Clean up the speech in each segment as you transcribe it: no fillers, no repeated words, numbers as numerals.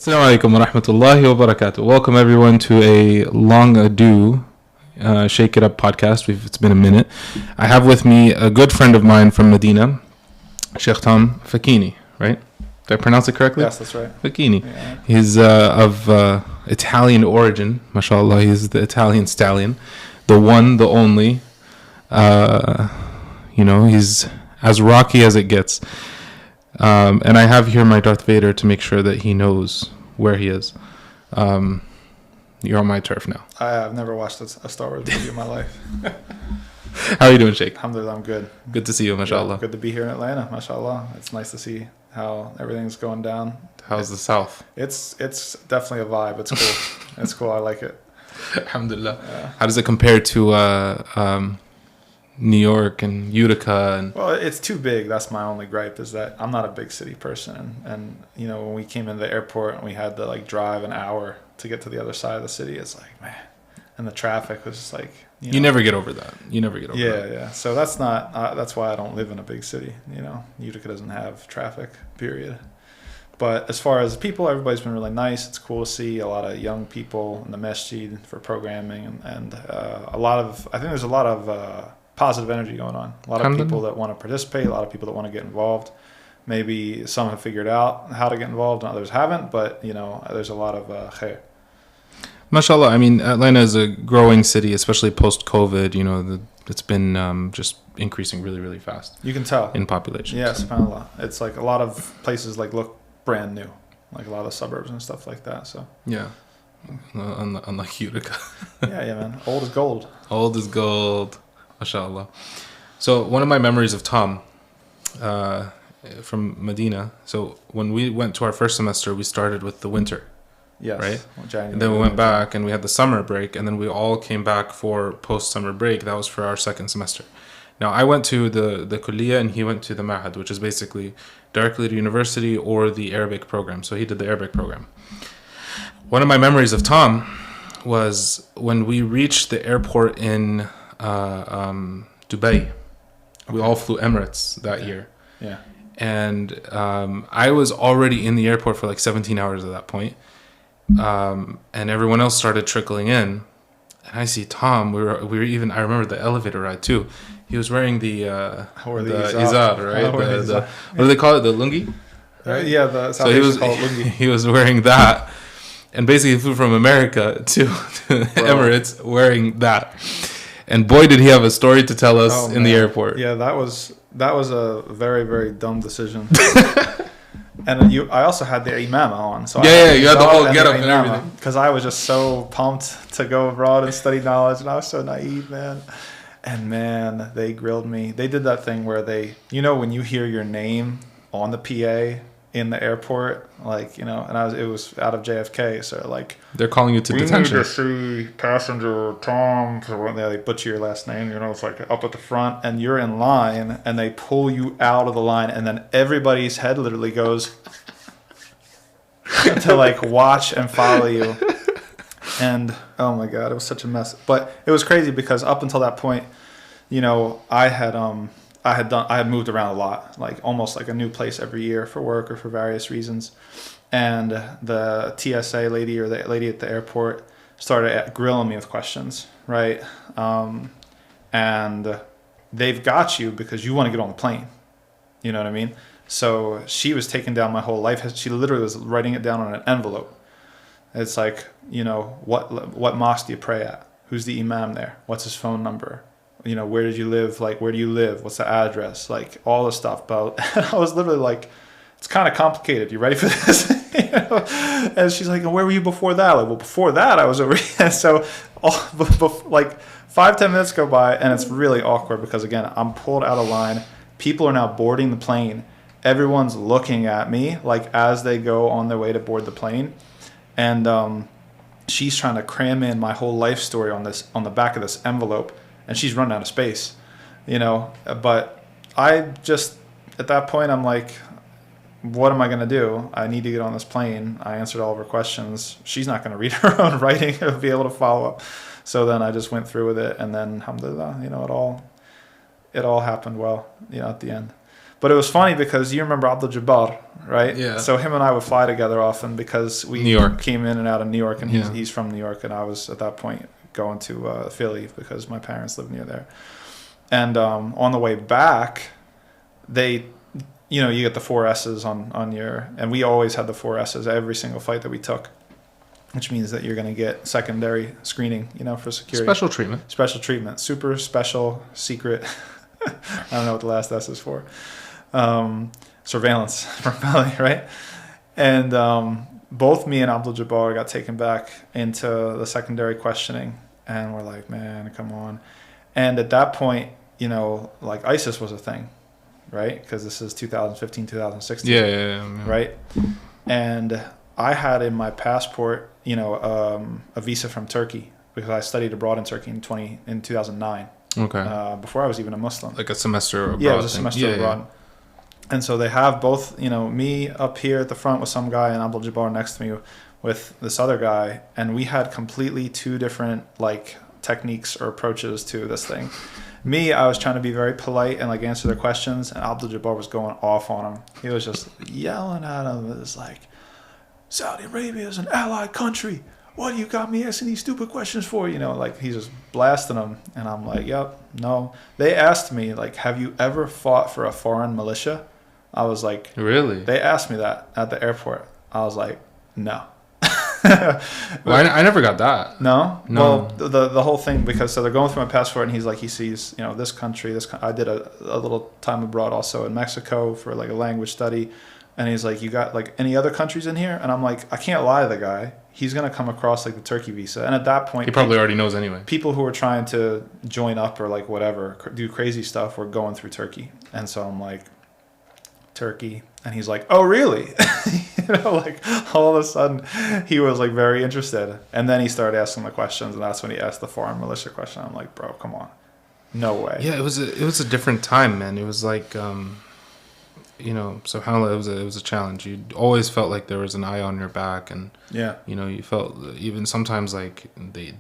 Assalamu alaikum wa rahmatullahi wa barakatuh. Welcome everyone to a long ado SheikhItUp podcast. It's been a minute. I have with me a good friend of mine from Medina, Sheikh Facchine, right? Did I pronounce it correctly? Yes, that's right. Facchine. Yeah. He's of Italian origin, mashallah. He's the Italian stallion, the one, the only. He's as rocky as it gets. And I have here my Darth Vader to make sure that he knows where he is. You're on my turf now. I've never watched a Star Wars movie in my life. How are you doing, Sheikh? Alhamdulillah, I'm good. Good to see you, mashallah. Yeah, good to be here in Atlanta, mashallah. It's nice to see how everything's going down. How's the South? It's definitely a vibe. It's cool. It's cool. I like it. Alhamdulillah. Yeah. How does it compare to New York and Utica? Well, it's too big. That's my only gripe, is that I'm not a big city person. And when we came into the airport and we had to drive an hour to get to the other side of the city, it's like, man. And the traffic was just like... You never get over that. that. Yeah. So that's not... that's why I don't live in a big city. Utica doesn't have traffic, period. But as far as people, everybody's been really nice. It's cool to see a lot of young people in the masjid for programming. And I think there's a lot of... positive energy going on. A lot of people that want to participate, a lot of people that want to get involved. Maybe some have figured out how to get involved and others haven't, but there's a lot of khair. Mashallah, I mean, Atlanta is a growing city, especially post-COVID. It's been just increasing really, really fast. You can tell. In population. Yeah, subhanAllah. It's like a lot of places look brand new, like a lot of the suburbs and stuff like that. So yeah. Unlike Utica. yeah, man. Old is gold. Old is gold. MashaAllah. So one of my memories of Tom from Medina, so when we went to our first semester, we started with the winter. Yes. Right? January, and then we went back and we had the summer break, and then we all came back for post-summer break. That was for our second semester. Now, I went to the Kulliyah and he went to the Ma'had, which is basically directly to university or the Arabic program. So he did the Arabic program. One of my memories of Tom was when we reached the airport in Dubai. We all flew Emirates that year. Yeah. And I was already in the airport for 17 hours at that point. And everyone else started trickling in. And I see Tom. We were even, I remember the elevator ride too. He was wearing the izar, right? What do they call it? The lungi? Right? Yeah, that's how they call it lungi. He was wearing that. And basically flew from America to Emirates wearing that. And boy, did he have a story to tell us in the airport. Yeah, that was a very, very dumb decision. And I also had the imam on. So you had the whole getup and everything. Because I was just so pumped to go abroad and study knowledge, and I was so naive, man. And man, they grilled me. They did that thing where when you hear your name on the PA in the airport, and it was out of JFK, so they're calling you to detention. We need to see passenger Tom. So they butcher your last name, it's up at the front, and you're in line, and they pull you out of the line, and then everybody's head literally goes to watch and follow you. And oh my God, it was such a mess. But it was crazy because up until that point, I had moved around a lot, almost a new place every year for work or for various reasons. And the TSA lady or the lady at the airport started grilling me with questions, right? And they've got you because you want to get on the plane. You know what I mean? So she was taking down my whole life. She literally was writing it down on an envelope. It's what mosque do you pray at? Who's the imam there? What's his phone number? Where did you live? Where do you live? What's the address? All the stuff. But I was literally it's kind of complicated. You ready for this? And she's like, where were you before that? Well, before that, I was over here. So, 5-10 minutes go by, and it's really awkward because, again, I'm pulled out of line. People are now boarding the plane. Everyone's looking at me, as they go on their way to board the plane. And she's trying to cram in my whole life story on the back of this envelope. And she's running out of space, But I just, at that point, I'm like, what am I going to do? I need to get on this plane. I answered all of her questions. She's not going to read her own writing or be able to follow up. So then I just went through with it. And then, alhamdulillah, it all happened well, at the end. But it was funny because you remember Abdul Jabbar, right? Yeah. So him and I would fly together often because we New York. came in and out of New York, and Yeah. he's from New York, and I was at that point going to Philly because my parents lived near there. And on the way back, they, you know, you get the 4 S's on your, and we always had the 4 S's every single flight that we took, which means that you're going to get secondary screening, you know, for security. Special treatment. Special treatment. Super special, secret. I don't know what the last S is for. Surveillance, right? And both me and Abdul Jabbar got taken back into the secondary questioning, and we're like, man, come on. And at that point, you know, like ISIS was a thing, right? Because this is 2015, 2016. Yeah. Right? And I had in my passport, you know, a visa from Turkey because I studied abroad in Turkey in 2009. Okay. Before I was even a Muslim. Like a semester abroad. Yeah, it was a semester abroad. Yeah. And so they have both, you know, me up here at the front with some guy and Abdul Jabbar next to me with this other guy. And we had completely 2 different, like, techniques or approaches to this thing. Me, I was trying to be very polite and, like, answer their questions. And Abdul Jabbar was going off on him. He was just yelling at him. It was like, Saudi Arabia is an allied country. What do you got me asking these stupid questions for? You know, like, he's just blasting them. And I'm like, yep, no. They asked me, like, have you ever fought for a foreign militia? I was like, Really? They asked me that at the airport. I was like, no. Well, I never got that. No? No. Well, the whole thing, because so they're going through my passport, and he's like, he sees, you know, this country, I did a little time abroad also in Mexico for, like, a language study. And he's like, you got, like, any other countries in here? And I'm like, I can't lie to the guy. He's going to come across, like, the Turkey visa. And at that point, He probably already knows anyway. people who were trying to join up or, like, whatever, do crazy stuff were going through Turkey. And so I'm like, Turkey. And he's like, oh, really? You know, like, all of a sudden, he was, like, very interested. And then he started asking the questions, and that's when he asked the foreign militia question. I'm like, bro, come on. No way. Yeah, it was a different time, man. It was like, you know, subhanAllah, it was a challenge. You always felt like there was an eye on your back, and Yeah. you know, you felt even sometimes like they,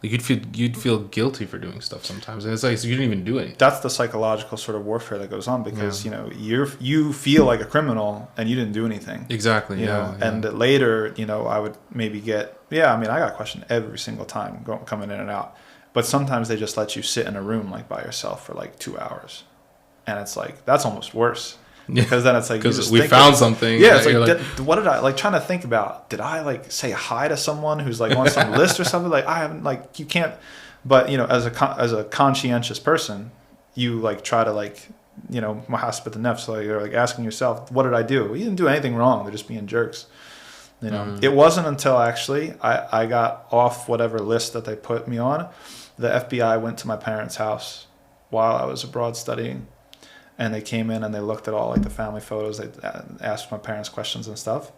like you'd feel guilty for doing stuff sometimes, and it's like so you didn't even do anything. That's the psychological sort of warfare that goes on because, you know, you feel like a criminal and you didn't do anything. Exactly. You know, and later, you know, I would maybe get, I mean, I got questioned every single time coming in and out. But sometimes they just let you sit in a room, like, by yourself for, like, 2 hours. And it's like, that's almost worse. Because then it's like, because we found something. Yeah, it's like, what did I, like, trying to think about, did I, like, say hi to someone who's, like, on some list or something? Like, I haven't, like, you can't, but, you know, as a conscientious person, you, like, try to, like, you know, muhasbat an-nafs, so you're, like, asking yourself, what did I do? You didn't do anything wrong. They're just being jerks. You know, It wasn't until actually I got off whatever list that they put me on. The FBI went to my parents' house while I was abroad studying. And they came in and they looked at all, like, the family photos. They asked my parents questions and stuff.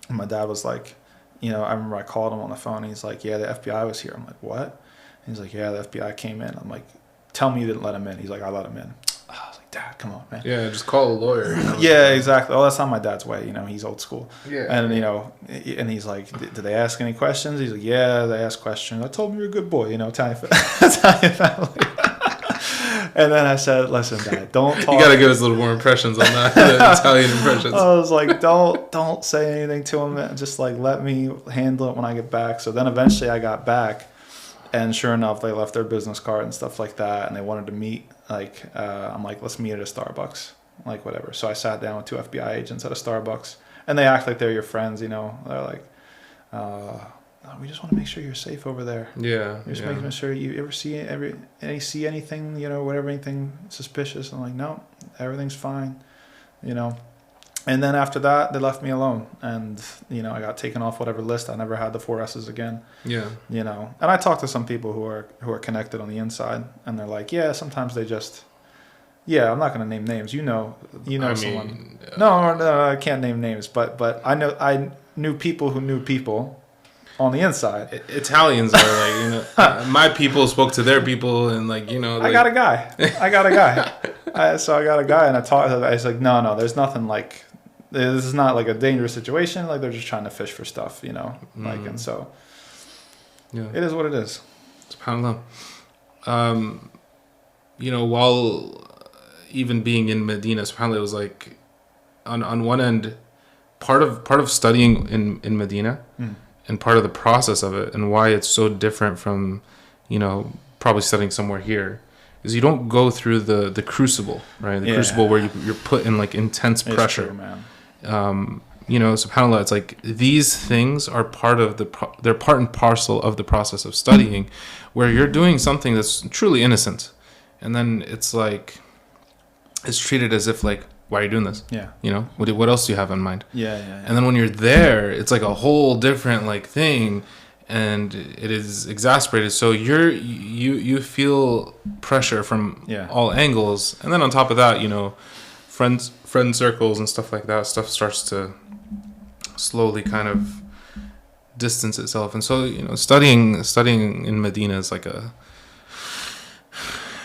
And my dad was like, you know, I remember I called him on the phone. And he's like, yeah, the FBI was here. I'm like, what? And he's like, yeah, the FBI came in. I'm like, tell me you didn't let him in. He's like, I let him in. I was like, Dad, come on, man. Yeah, just call a lawyer. You know? Yeah, exactly. Oh, that's not my dad's way. You know, he's old school. Yeah. And, you know, and he's like, did they ask any questions? He's like, yeah, they asked questions. I told him you're a good boy, you know, Italian family. And then I said, listen, Dad, don't talk. You got to give us a little more impressions on that, the Italian impressions. I was like, don't say anything to him. Just, like, let me handle it when I get back. So then eventually I got back. And sure enough, they left their business card and stuff like that. And they wanted to meet. Like, I'm like, let's meet at a Starbucks. Like, whatever. So I sat down with 2 FBI agents at a Starbucks. And they act like they're your friends, you know. They're like, we just want to make sure you're safe over there. Yeah. Just making sure you ever see anything, you know, whatever, anything suspicious. I'm like, no, everything's fine, you know. And then after that, they left me alone. And, you know, I got taken off whatever list. I never had the 4 S's again. Yeah. You know, and I talked to some people who are connected on the inside. And they're like, yeah, sometimes they just, I'm not going to name names. You know someone. No, I can't name names. But I knew people who knew people on the inside. Italians are like, you know, my people spoke to their people and, like, you know. Like, I got a guy. So I got a guy and I talked to him. I was like, no, there's nothing like, this is not like a dangerous situation. Like, they're just trying to fish for stuff, you know. Like, and so it is what it is. SubhanAllah. You know, while even being in Medina, subhanAllah, it was like on one end, part of studying in Medina and part of the process of it and why it's so different from, probably studying somewhere here, is you don't go through the crucible, right? The crucible where you're put in like intense pressure. True, man. SubhanAllah, it's like these things are they're part and parcel of the process of studying, where you're doing something that's truly innocent, and then it's like it's treated as if like, why are you doing this? Yeah. What else do you have in mind? Yeah. And then when you're there, it's like a whole different like thing, and it is exasperated. So you feel pressure from all angles, and then on top of that, friend circles and stuff like that, stuff starts to slowly kind of distance itself. And so studying in Medina is like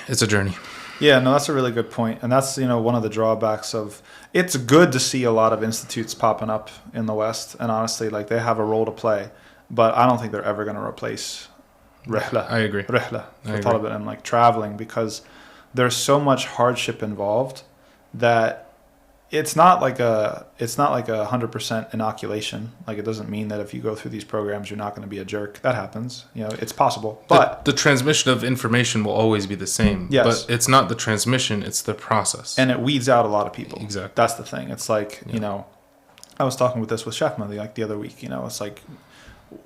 it's a journey. Yeah, no, that's a really good point. And that's, one of the drawbacks of, it's good to see a lot of institutes popping up in the West, and honestly, like, they have a role to play, but I don't think they're ever going to replace rihla. I agree. Rihla for Talibin, and like traveling, because there's so much hardship involved that it's not like a 100% inoculation. Like, it doesn't mean that if you go through these programs, you're not going to be a jerk. That happens. It's possible. But the transmission of information will always be the same. Yes. But it's not the transmission, it's the process. And it weeds out a lot of people. Exactly. That's the thing. It's like, I was talking with this with Chef Mali like the other week. It's like,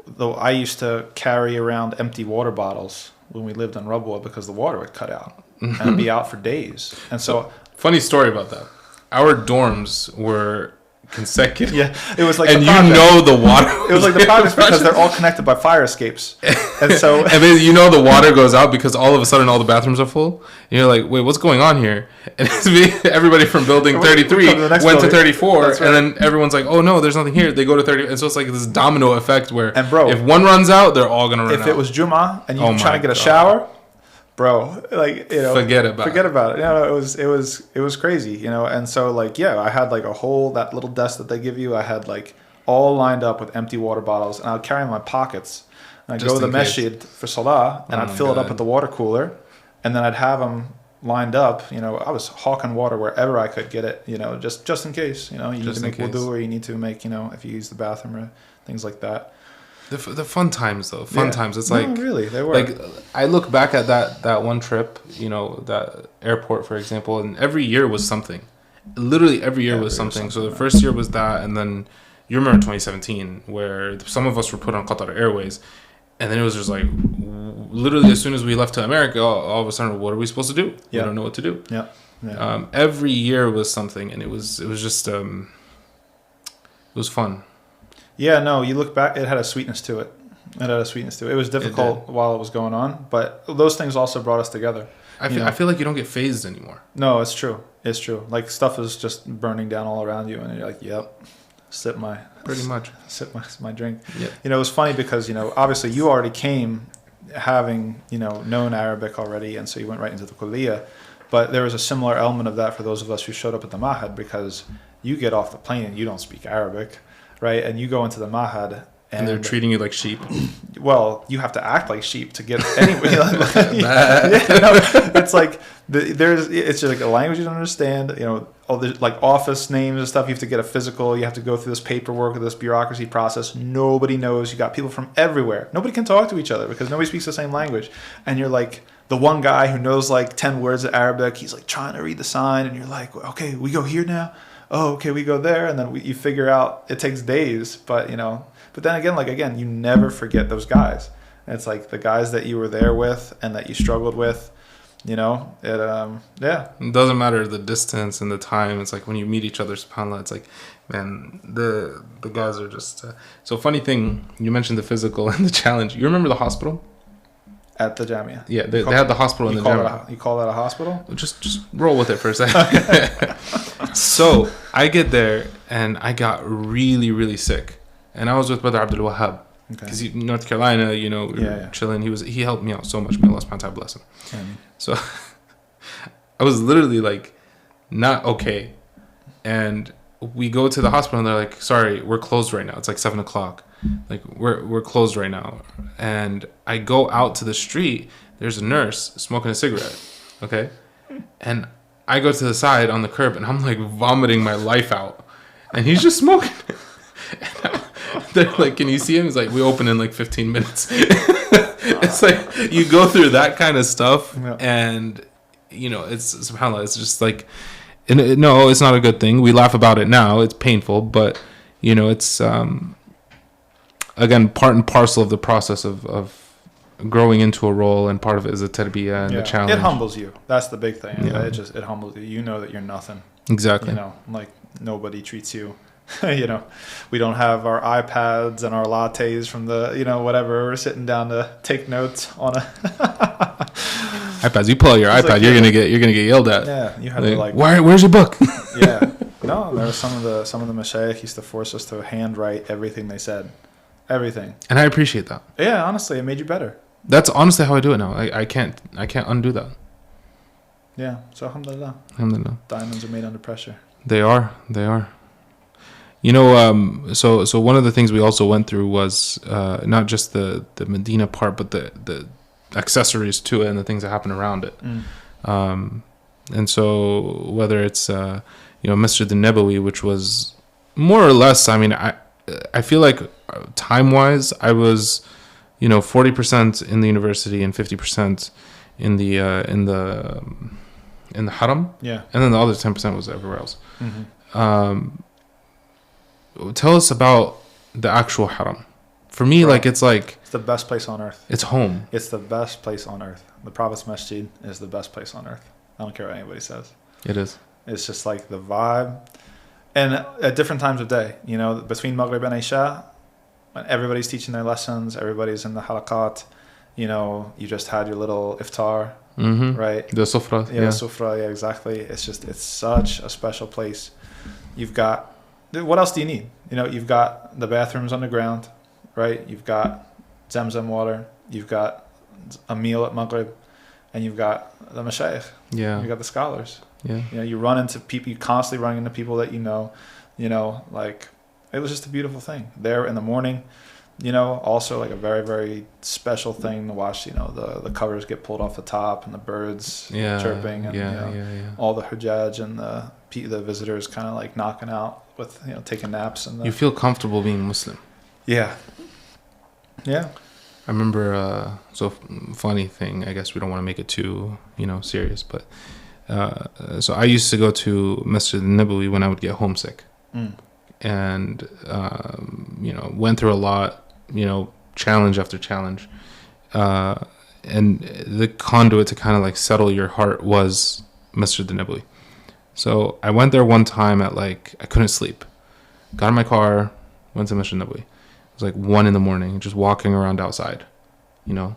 though I used to carry around empty water bottles when we lived in Roswell because the water would cut out and it'd be out for days. And so funny story about that. Our dorms were consecutive. Yeah, it was like the water. It was like the projects because they're all connected by fire escapes, and so and then the water goes out because all of a sudden all the bathrooms are full. And you're like, wait, what's going on here? And everybody from building 33 went to 34, right. And then everyone's like, oh no, there's nothing here. They go to 30, and so it's like this domino effect where if one runs out, they're all gonna run out. If it was Jummah and you're trying to get a shower. Bro, like, forget about it. It was crazy, and so like, I had like that little desk that they give you, I had like all lined up with empty water bottles, and I'd carry in my pockets, and I'd go to the masjid for salah, and I'd fill it up at the water cooler, and then I'd have them lined up. I was hawking water wherever I could get it, just in case, you need to make wudu, or you need to make, if you use the bathroom or things like that. The fun times though, times. It's like, really, they were. Like, I look back at that one trip, that airport, for example, and every year was something. Literally every year was something. So the first year was that, and then you remember 2017 where some of us were put on Qatar Airways, and then it was just like, literally as soon as we left to America, all of a sudden, what are we supposed to do? We don't know what to do. Every year was something, and it was just it was fun. Yeah, no, you look back, it had a sweetness to it. It was difficult while it was going on, but those things also brought us together. I feel like you don't get phased anymore. No, it's true. Like, stuff is just burning down all around you, and you're like, yep, sip my drink. Yep. It was funny because, obviously you already came having, known Arabic already, and so you went right into the kulliyah. But there was a similar element of that for those of us who showed up at the Mahad, because you get off the plane and you don't speak Arabic. Right, and you go into the Mahad, and they're treating you like sheep. Well, you have to act like sheep to get anyway. It's like it's just like a language you don't understand. All the like office names and stuff. You have to get a physical. You have to go through this paperwork, this bureaucracy process. Nobody knows. You got people from everywhere. Nobody can talk to each other because nobody speaks the same language. And you're like the one guy who knows like 10 words of Arabic. He's like trying to read the sign, and you're like, okay, we go here now. Oh, okay, we go there, and then you figure out. It takes days, but then again, you never forget those guys. And it's like the guys that you were there with and that you struggled with. It doesn't matter the distance and the time. It's like when you meet each other, subhanAllah, it's like, man, the guys are just. So funny thing, you mentioned the physical and the challenge. You remember the hospital? At the Jamia. Yeah, they had the hospital in the Jamia. You call that a hospital? Just roll with it for a second. So I get there and I got really, really sick, and I was with Brother Abdul Wahab because North Carolina, we were chilling. He helped me out so much. May Allah subhanahu wa ta'ala bless him. Amen. So I was literally like not okay, and we go to the hospital and they're like, sorry, we're closed right now. It's like 7:00. Like we're closed right now. And I go out to the street. There's a nurse smoking a cigarette. Okay. And I go to the side on the curb and I'm like vomiting my life out, and he's just smoking. They're like, "Can you see him?" He's like, "We open in like 15 minutes." It's like you go through that kind of stuff, and it's subhanAllah. It's just like, no, it's not a good thing. We laugh about it now. It's painful, but it's again part and parcel of the process of growing into a role, and part of it is the tarbiyah and the challenge. It humbles you. That's the big thing. Yeah. It humbles you. You know that you're nothing. Exactly. Like nobody treats you. We don't have our iPads and our lattes from the whatever. We're sitting down to take notes on a iPads. You pull out your iPad, like, you're gonna get yelled at. Yeah, you have to like. Where's your book? Yeah. No, there were some of the mashaykh used to force us to handwrite everything they said. Everything. And I appreciate that. Yeah, honestly, it made you better. That's honestly how I do it now. I can't undo that. Yeah. So alhamdulillah. Alhamdulillah. Diamonds are made under pressure. They are. So one of the things we also went through was not just the Medina part, but the accessories to it and the things that happen around it. And so whether it's Masjid al-Nabawi, which was more or less, I mean, I feel like time-wise, I was 40% in the university and 50% in the haram. Yeah. And then the other 10% was everywhere else. Mm-hmm. Tell us about the actual haram. For me, it's the best place on earth. It's home. It's the best place on earth. The Prophet's Masjid is the best place on earth. I don't care what anybody says. It is. It's just like the vibe. And at different times of day, between Maghrib and Isha, when everybody's teaching their lessons, everybody's in the halakat, you just had your little iftar, right? The sufra. Yeah, the sufra, yeah, exactly. It's such a special place. You've got, what else do you need? You've got the bathrooms underground, right? You've got Zamzam water. You've got a meal at Maghrib. And you've got the mashayikh. Yeah. You've got the scholars. Yeah. You run into people, you constantly run into people that it was just a beautiful thing. There in the morning, also like a very, very special thing to watch, the covers get pulled off the top and the birds chirping and all the hujjaj and the visitors kind of like knocking out with, taking naps. And you feel comfortable being Muslim. Yeah. Yeah. I remember, so funny thing, I guess we don't want to make it too, serious, but so I used to go to Masjid al-Nabawi when I would get homesick. And, went through a lot, challenge after challenge. And the conduit to kind of like settle your heart was Masjid al-Nabawi. So I went there one time at I couldn't sleep. Got in my car, went to Masjid al-Nabawi. It was 1 a.m, just walking around outside, and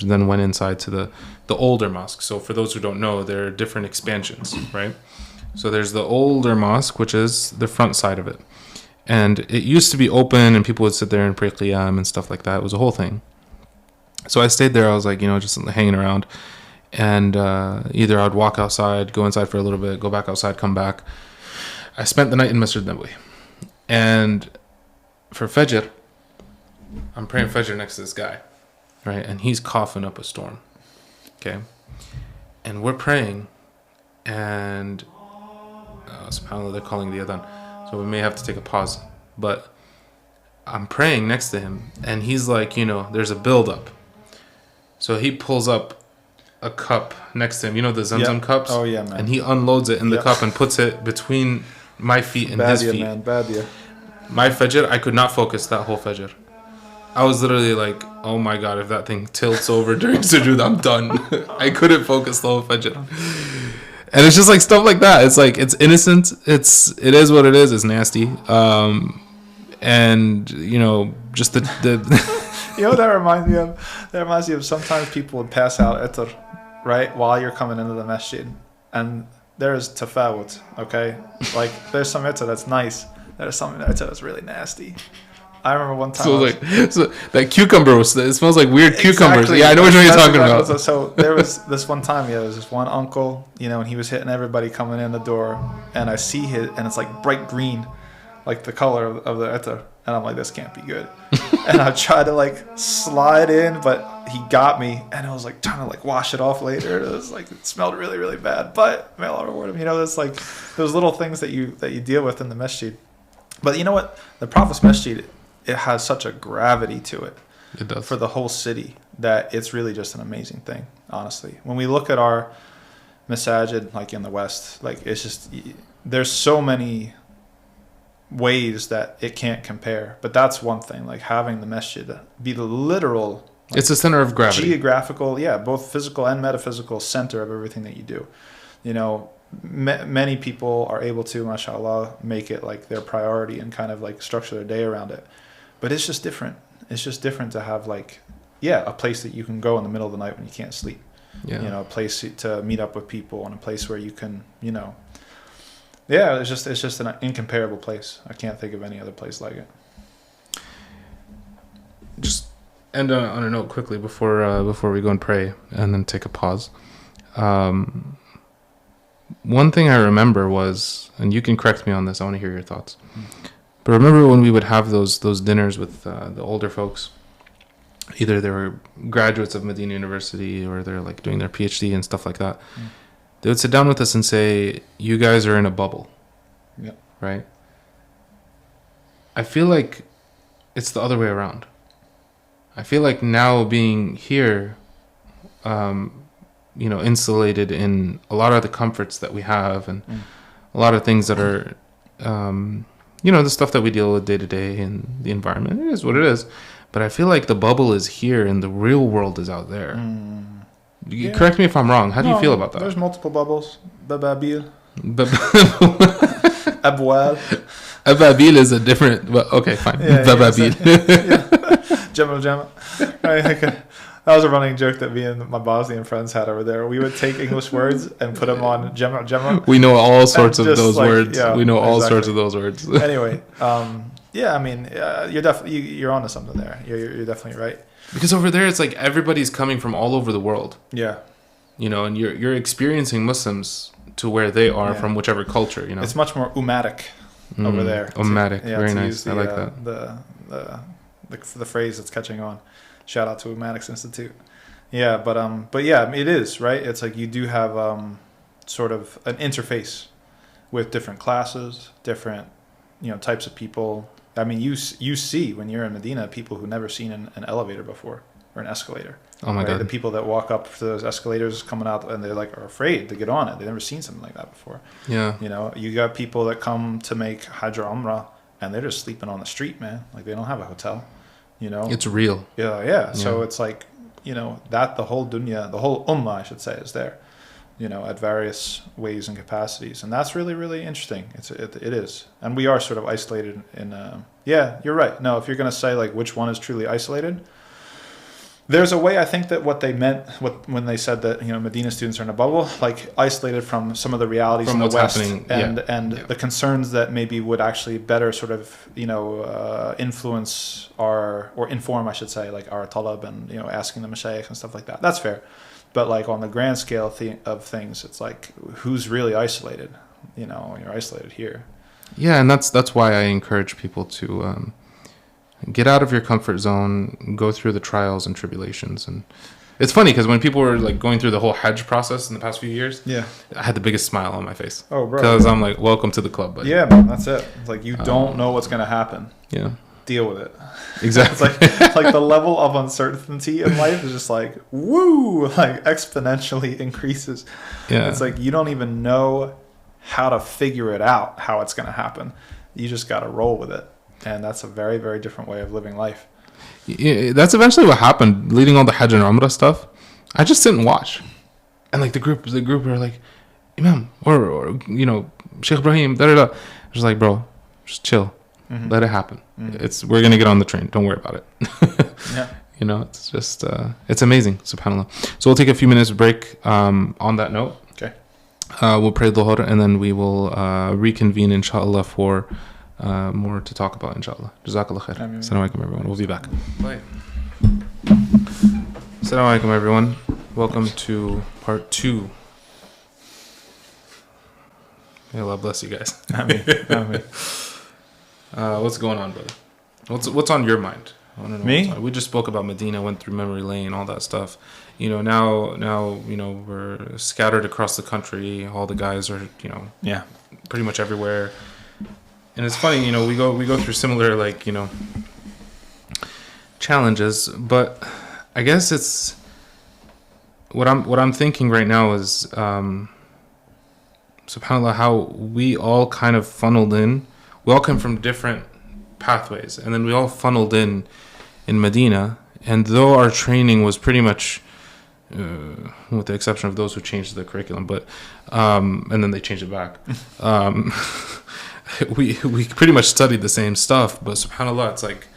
then went inside to the older mosque. So for those who don't know, there are different expansions, right? So there's the older mosque, which is the front side of it. And it used to be open and people would sit there and pray qiyam and stuff like that. It was a whole thing. So I stayed there. I was just hanging around. And either I'd walk outside, go inside for a little bit, go back outside, come back. I spent the night in Masjid al-Nabawi. And for Fajr, I'm praying Fajr next to this guy, right? And he's coughing up a storm, okay? And we're praying, and subhanAllah, they're calling the adhan, so we may have to take a pause. But I'm praying next to him, and he's there's a build-up. So he pulls up a cup next to him, the Zamzam cups? Oh, yeah, man. And he unloads it in the cup and puts it between my feet and his feet. Man. Badia. My Fajr, I could not focus that whole Fajr. I was literally oh my God, if that thing tilts over during sujood, I'm done. I couldn't focus the whole Fajr. And it's just stuff like that. It's it's innocent. It is what it is. It's nasty. And, just the... That reminds me of? That reminds me of sometimes people would pass out itr, right, while you're coming into the masjid. And there's tafawut, okay? There's some itr that's nice. There's something that's really nasty. I remember one time. So that cucumber it smells like weird cucumbers. Exactly. Yeah, I know what you're talking about. So there was this one time, there was this one uncle, and he was hitting everybody coming in the door, and I see and it's bright green, the color of the ether, and I'm this can't be good. and I tried to like slide in, but he got me, and I was like trying to like wash it off later. It was like it smelled really, really bad, but may Allah reward him. You know, it's like those little things that you deal with in the masjid. But you know what? The Prophet's masjid, it has such a gravity to it. It does. For the whole city, that it's really just an amazing thing, honestly. When we look at our masajid, like in the West, like it's just, there's so many ways that it can't compare. But that's one thing, like having the masjid be the literal, like, it's a center of gravity. Geographical, yeah, both physical and metaphysical center of everything that you do. You know, many people are able to, mashallah, make it like their priority and kind of like structure their day around it. But it's just different. It's just different to have like, yeah, a place that you can go in the middle of the night when you can't sleep. Yeah. You know, a place to meet up with people, and a place where you can, you know, yeah, it's just an incomparable place. I can't think of any other place like it. Just end on a note quickly before we go and pray and then take a pause. One thing I remember was, and you can correct me on this, I want to hear your thoughts. But remember when we would have those dinners with the older folks, either they were graduates of Medina University or they're like doing their PhD and stuff like that. They would sit down with us and say, you guys are in a bubble. Yeah. Right? I feel like it's the other way around. I feel like now being here, you know, insulated in a lot of the comforts that we have and a lot of things that are, you know, the stuff that we deal with day to day and the environment. It is what it is. But I feel like the bubble is here and the real world is out there. Yeah. Correct me if I'm wrong. How do you feel about that? There's multiple bubbles. Bababil. Abwal. Ababil is a different... Well, okay, fine. Yeah, Bababil. Jamal. Right, okay. That was a running joke that me and my Bosnian friends had over there. We would take English words and put them on Jamal. We know all sorts of those like, words. Yeah, we know all exactly. sorts of those words. Anyway, yeah, I mean, you're onto something there. You're definitely right. Because over there, it's like everybody's coming from all over the world. Yeah. You know, and you're experiencing Muslims to where they are from whichever culture, you know. It's much more ummatic over there. Ummatic, very nice. I like that. The phrase that's catching on. Shout out to Umatics Institute. Yeah, but yeah, it is, right? It's like you do have sort of an interface with different classes, different, you know, types of people. I mean, you see when you're in Medina people who've never seen an elevator before or an escalator. Oh my God. The people that walk up to those escalators coming out and they're like are afraid to get on it. They've never seen something like that before. Yeah. You know, you got people that come to make Hajj or Umrah and they're just sleeping on the street, man. Like they don't have a hotel. You know, it's real. Yeah. So it's like, you know, that the whole dunya, the whole ummah, I should say, is there, you know, at various ways and capacities. And that's really, really interesting. It is. And we are sort of isolated in, yeah, you're right. No, if you're going to say like which one is truly isolated, there's a way I think that what they meant when they said that, you know, Medina students are in a bubble, like isolated from some of the realities in the West and the concerns that maybe would actually better sort of, you know, influence or inform, I should say, like our talab and, you know, asking the mashaykh and stuff like that. That's fair. But like on the grand scale of things, it's like who's really isolated? You know, you're isolated here. Yeah, and that's why I encourage people to get out of your comfort zone, go through the trials and tribulations. And it's funny because when people were like going through the whole Hajj process in the past few years, I had the biggest smile on my face. Oh, bro. Because I'm like, welcome to the club, buddy. Yeah, man, that's it. It's like you don't know what's going to happen. Yeah. Deal with it. Exactly. It's like the level of uncertainty in life is just like, woo, like exponentially increases. Yeah. It's like you don't even know how to figure it out, how it's going to happen. You just got to roll with it. And that's a very, very different way of living life. Yeah, that's eventually what happened. Leading all the Hajj and Umrah stuff, I just sit and watch. And like the group were like, Imam, or you know, Sheikh Ibrahim, da-da-da. I was like, bro, just chill. Mm-hmm. Let it happen. Mm-hmm. We're going to get on the train. Don't worry about it. Yeah. You know, it's just, it's amazing, subhanAllah. So we'll take a few minutes break on that note. Okay. We'll pray Dhuhr and then we will reconvene, inshallah, for more to talk about, inshallah. Jazakallah khair. Assalamu alaikum, everyone. We'll be back. Bye. Assalamu alaikum, everyone. Welcome to part 2. May Allah bless you guys. Ameen. What's going on, brother? What's on your mind? I want to know Me? we just spoke about Medina, went through memory lane, all that stuff. You know, now you know, we're scattered across the country. All the guys are, you know, Yeah. pretty much everywhere. And it's funny, you know, we go through similar, like, you know, challenges, but I guess it's what I'm thinking right now is subhanAllah, how we all kind of funneled in. We all come from different pathways, and then we all funneled in Medina. And though our training was pretty much, with the exception of those who changed the curriculum, but and then they changed it back. We pretty much studied the same stuff, but subhanAllah, it's like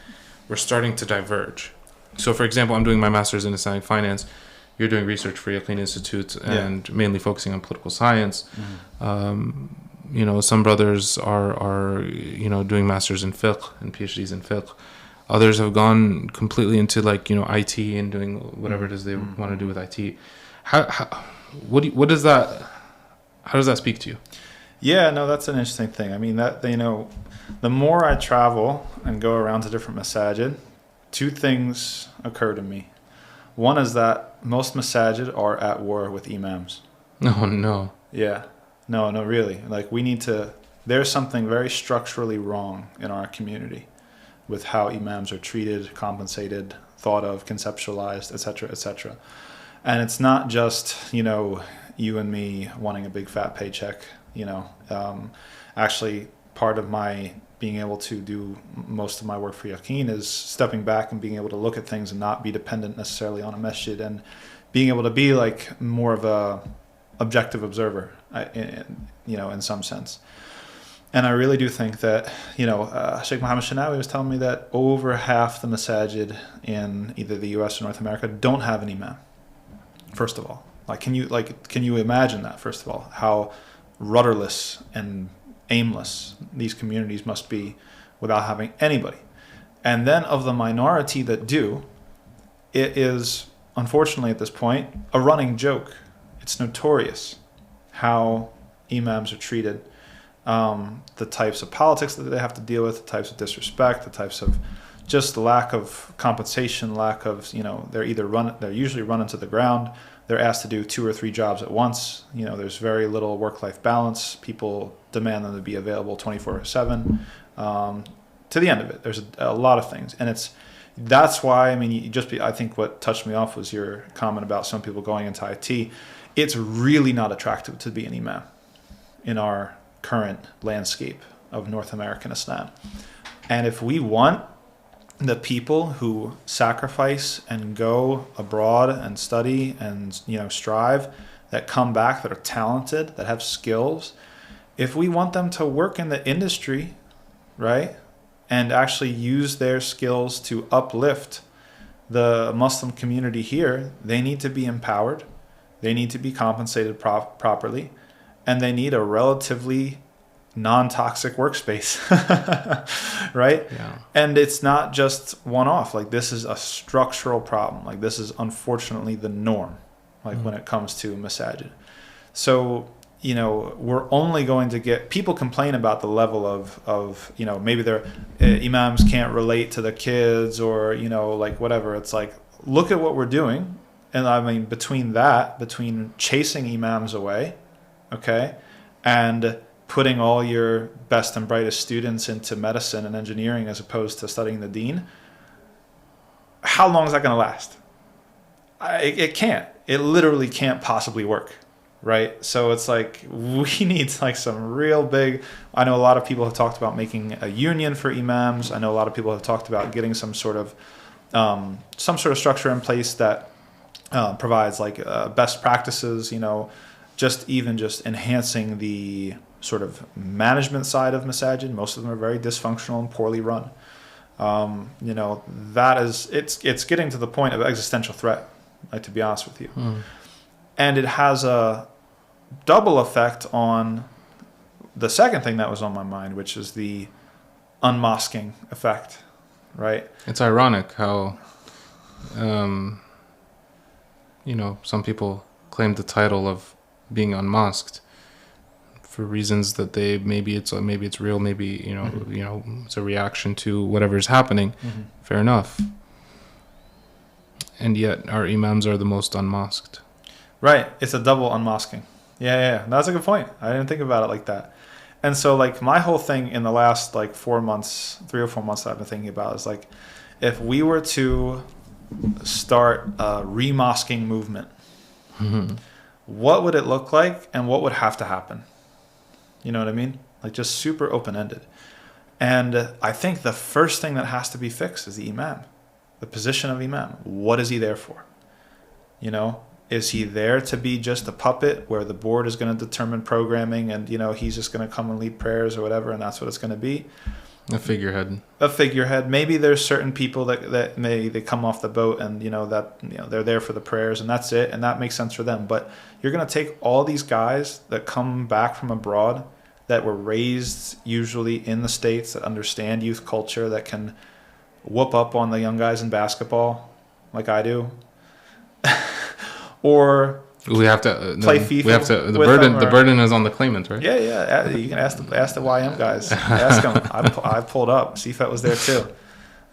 we're starting to diverge. So, for example, I'm doing my master's in Islamic finance. You're doing research for Yaqeen Institute and mainly focusing on political science. You know, some brothers are you know, doing masters in fiqh and PhDs in fiqh. Others have gone completely into, like, you know, IT and doing whatever it is they want to do with IT. What does that? How does that speak to you? Yeah, no, that's an interesting thing. I mean, that, you know, the more I travel and go around to different masajid, two things occur to me. One is that most masajid are at war with imams. Oh, no. Yeah. No, really. Like, we need to, there's something very structurally wrong in our community with how imams are treated, compensated, thought of, conceptualized, etc., etc. And it's not just, you know, you and me wanting a big fat paycheck. You know, actually, part of my being able to do most of my work for Yaqeen is stepping back and being able to look at things and not be dependent necessarily on a masjid, and being able to be like more of a objective observer, you know, in some sense. And I really do think that, you know, Sheikh Mohammed Shanawi was telling me that over half the masajid in either the U.S. or North America don't have an imam. First of all, can you imagine that? First of all, how rudderless and aimless these communities must be without having anybody. And then of the minority that do, it is, unfortunately at this point, a running joke. It's notorious how imams are treated, the types of politics that they have to deal with, the types of disrespect, the types of just lack of compensation, lack of, you know, they're usually run into the ground. They're asked to do 2 or 3 jobs at once. You know, there's very little work-life balance. People demand them to be available 24/7. To the end of it, there's a lot of things, and that's why, I mean, I think what touched me off was your comment about some people going into IT. It's really not attractive to be an imam in our current landscape of North American Islam. And if we want the people who sacrifice and go abroad and study and, you know, strive, that come back, that are talented, that have skills, if we want them to work in the industry, right, and actually use their skills to uplift the Muslim community here, they need to be empowered, they need to be compensated properly, and they need a relatively non-toxic workspace, right? Yeah. And it's not just one-off. Like, this is a structural problem. Like, this is unfortunately the norm, like when it comes to masajid. So, you know, we're only going to get, people complain about the level of you know, maybe their imams can't relate to the kids, or, you know, like whatever. It's like, look at what we're doing. And I mean, between chasing imams away, okay, and putting all your best and brightest students into medicine and engineering as opposed to studying the deen, how long is that going to last? It can't. It literally can't possibly work, right? So it's like, we need like some real big, I know a lot of people have talked about making a union for imams. I know a lot of people have talked about getting some sort of structure in place that provides like best practices, you know, just enhancing the sort of management side of masajid. Most of them are very dysfunctional and poorly run. You know, that is, it's getting to the point of existential threat, like, to be honest with you. And it has a double effect on the second thing that was on my mind, which is the unmosking effect, right? It's ironic how, you know, some people claim the title of being unmosqued for reasons that they maybe it's real, maybe it's a reaction to whatever is happening. Fair enough. And yet our imams are the most unmosqued. Right. It's a double unmosquing. Yeah. That's a good point. I didn't think about it like that. And so like my whole thing in the last like 3 or 4 months that I've been thinking about is like, if we were to start a remasking movement, what would it look like and what would have to happen? You know what I mean? Like just super open-ended. And I think the first thing that has to be fixed is the imam, the position of imam. What is he there for? You know, is he there to be just a puppet where the board is going to determine programming and, he's just going to come and lead prayers or whatever, and that's what it's going to be? A figurehead. Maybe there's certain people that they come off the boat and they're there for the prayers and that's it, and that makes sense for them. But you're going to take all these guys that come back from abroad that were raised usually in the States, that understand youth culture, that can whoop up on the young guys in basketball like I do, or we have to play FIFA. We have to. The burden is on the claimant, right? Yeah. You can ask the YM guys. Ask them. I pulled up. CFET was there too.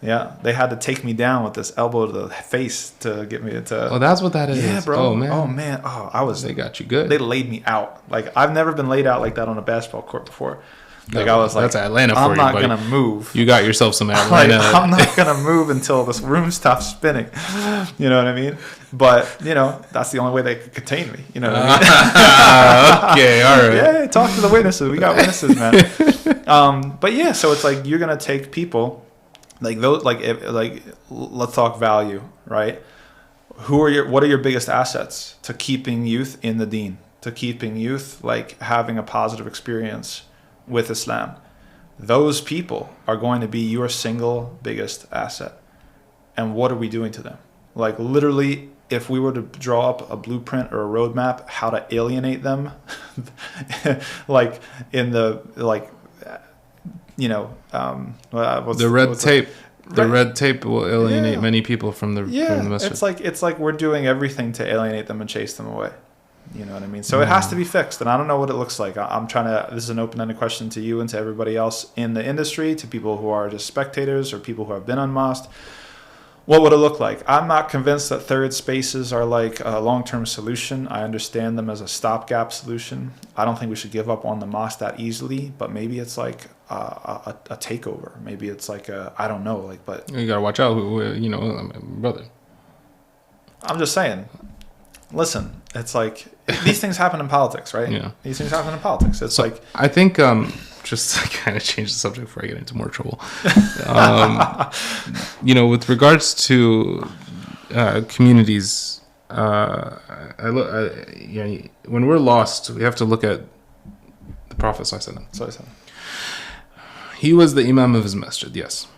Yeah, they had to take me down with this elbow to the face to get me to. Oh, that's what that is. Yeah, bro. Oh man. They got you good. They laid me out. Like I've never been laid out like that on a basketball court before. Like I was like, that's Atlanta for I'm you, not buddy. gonna move. You got yourself some Atlanta. I'm not gonna move until this room stops spinning. You know what I mean? But that's the only way they could contain me. You know what I mean? Okay, all right. Yeah, talk to the witnesses. We got witnesses, man. But yeah, so it's like you're gonna take people like those. Let's talk value, right? What are your biggest assets to keeping youth in the deen? To keeping youth like having a positive experience with Islam? Those people are going to be your single biggest asset. And what are we doing to them? Like literally, if we were to draw up a blueprint or a roadmap how to alienate them, like in the red tape. The red tape will alienate many people from the masjid. It's like we're doing everything to alienate them and chase them away. You know what I mean? So it has to be fixed, and I don't know what it looks like. I'm trying to. This is an open-ended question to you and to everybody else in the industry, to people who are just spectators or people who have been unmosqued. What would it look like? I'm not convinced that third spaces are like a long-term solution. I understand them as a stopgap solution. I don't think we should give up on the mosque that easily, but maybe it's like a takeover. Maybe it's like I don't know. Like, but you gotta watch out. Brother. I'm just saying. Listen, it's like these things happen in politics, right? Yeah. These things happen in politics. It's like I think just to kind of change the subject before I get into more trouble. With regards to communities, when we're lost, we have to look at the Prophet ﷺ. He was the imam of his masjid, yes,